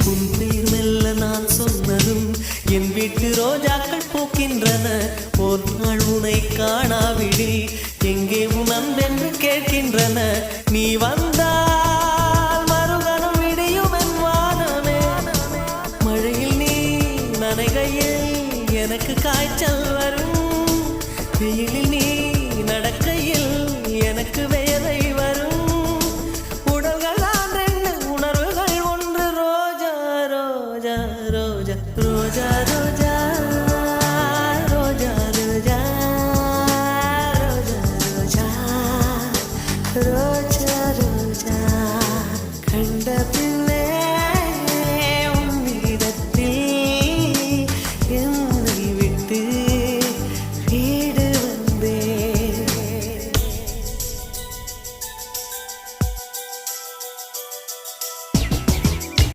உன் பேர் மெல்ல நான் சொன்னதும் என் வீட்டு ரோஜாக்கள் பூக்கின்றன. ஒரு நாள் உனை காணாவிடில் எங்கே உன் அன்பென்று கேட்கின்றன. நீ வந்து